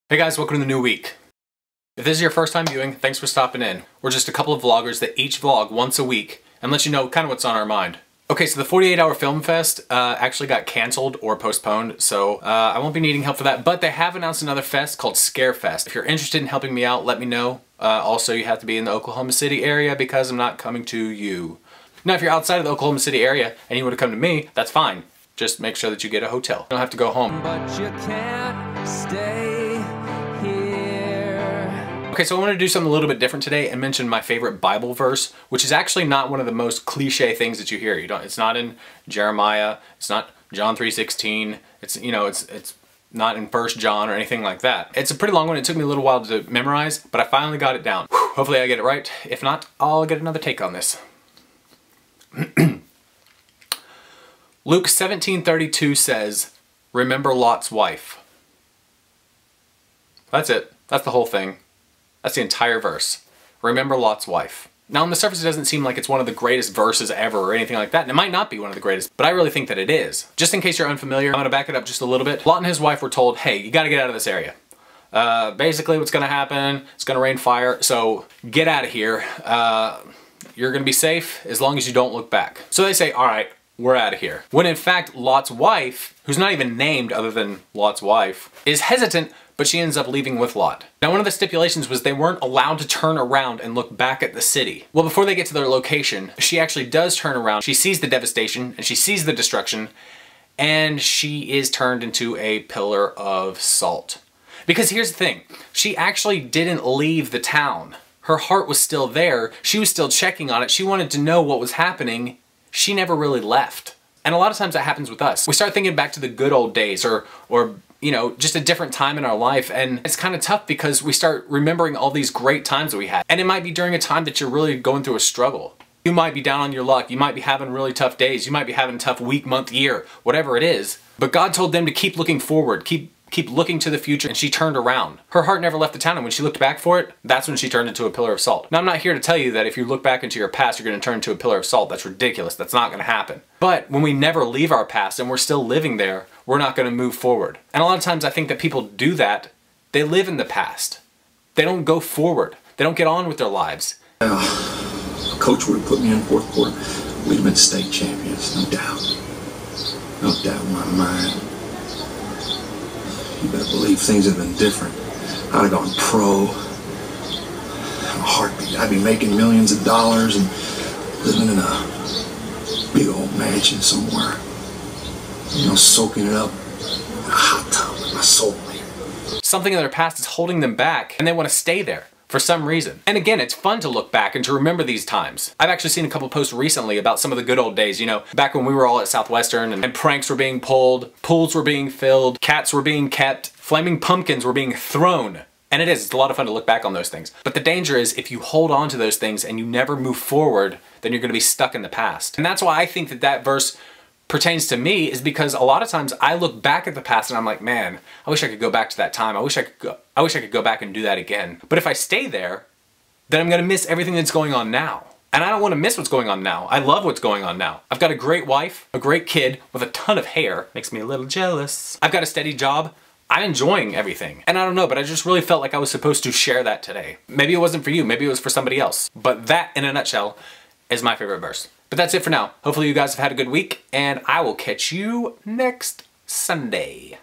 Hey guys, welcome to the new week. If this is your first time viewing, thanks for stopping in. We're just a couple of vloggers that each vlog once a week and let you know kind of what's on our mind. Okay, so the 48-hour film fest actually got canceled or postponed, so I won't be needing help for that, but they have announced another fest called Scare Fest. If you're interested in helping me out, let me know. Also, you have to be in the Oklahoma City area because I'm not coming to you. Now, if you're outside of the Oklahoma City area and you want to come to me, that's fine. Just make sure that you get a hotel. You don't have to go home. But you can't stay here. Okay, so I want to do something a little bit different today and mention my favorite Bible verse, which is actually not one of the most cliche things that you hear. It's not in Jeremiah, it's not John 3:16, it's not in 1 John or anything like that. It's a pretty long one. It took me a little while to memorize, but I finally got it down. Whew, hopefully I get it right. If not, I'll get another take on this. Luke 17:32 says, "Remember Lot's wife." That's it. That's the whole thing. That's the entire verse. Remember Lot's wife. Now on the surface it doesn't seem like it's one of the greatest verses ever or anything like that, and it might not be one of the greatest, but I really think that it is. Just in case you're unfamiliar, I'm gonna back it up just a little bit. Lot and his wife were told, hey, you gotta get out of this area. Basically what's gonna happen, it's gonna rain fire, so get out of here. You're gonna be safe as long as you don't look back. So they say, all right, we're out of here. When in fact, Lot's wife, who's not even named other than Lot's wife, is hesitant, but she ends up leaving with Lot. Now, one of the stipulations was they weren't allowed to turn around and look back at the city. Well, before they get to their location, she actually does turn around. She sees the devastation and she sees the destruction, and she is turned into a pillar of salt. Because here's the thing, she actually didn't leave the town. Her heart was still there. She was still checking on it. She wanted to know what was happening. She never really left. And a lot of times that happens with us. We start thinking back to the good old days or you know, just a different time in our life, and it's kind of tough because we start remembering all these great times that we had. And it might be during a time that you're really going through a struggle. You might be down on your luck, you might be having really tough days, you might be having a tough week, month, year, whatever it is. But God told them to keep looking forward, keep looking to the future, and she turned around. Her heart never left the town, and when she looked back for it, that's when she turned into a pillar of salt. Now, I'm not here to tell you that if you look back into your past, you're gonna turn into a pillar of salt. That's ridiculous. That's not gonna happen. But when we never leave our past and we're still living there, we're not gonna move forward. And a lot of times I think that people do that. They live in the past. They don't go forward. They don't get on with their lives. Coach would have put me in fourth quarter. We'd have been state champions, no doubt. No doubt in my mind. You better believe things have been different. I'd have gone pro in a heartbeat. I'd be making millions of dollars and living in a big old mansion somewhere. You know, soaking it up in a hot tub with my soulmate. Something in their past is holding them back, and they want to stay there for some reason. And again, it's fun to look back and to remember these times. I've actually seen a couple posts recently about some of the good old days, you know, back when we were all at Southwestern and pranks were being pulled, pools were being filled, cats were being kept, flaming pumpkins were being thrown. And it's a lot of fun to look back on those things. But the danger is if you hold on to those things and you never move forward, then you're gonna be stuck in the past. And that's why I think that that verse pertains to me, is because a lot of times I look back at the past and I'm like, man, I wish I could go back to that time. I wish I could go back and do that again. But if I stay there, then I'm gonna miss everything that's going on now. And I don't wanna miss what's going on now. I love what's going on now. I've got a great wife, a great kid with a ton of hair. Makes me a little jealous. I've got a steady job. I'm enjoying everything. And I don't know, but I just really felt like I was supposed to share that today. Maybe it wasn't for you, maybe it was for somebody else. But that, in a nutshell, is my favorite verse. But that's it for now. Hopefully you guys have had a good week, and I will catch you next Sunday.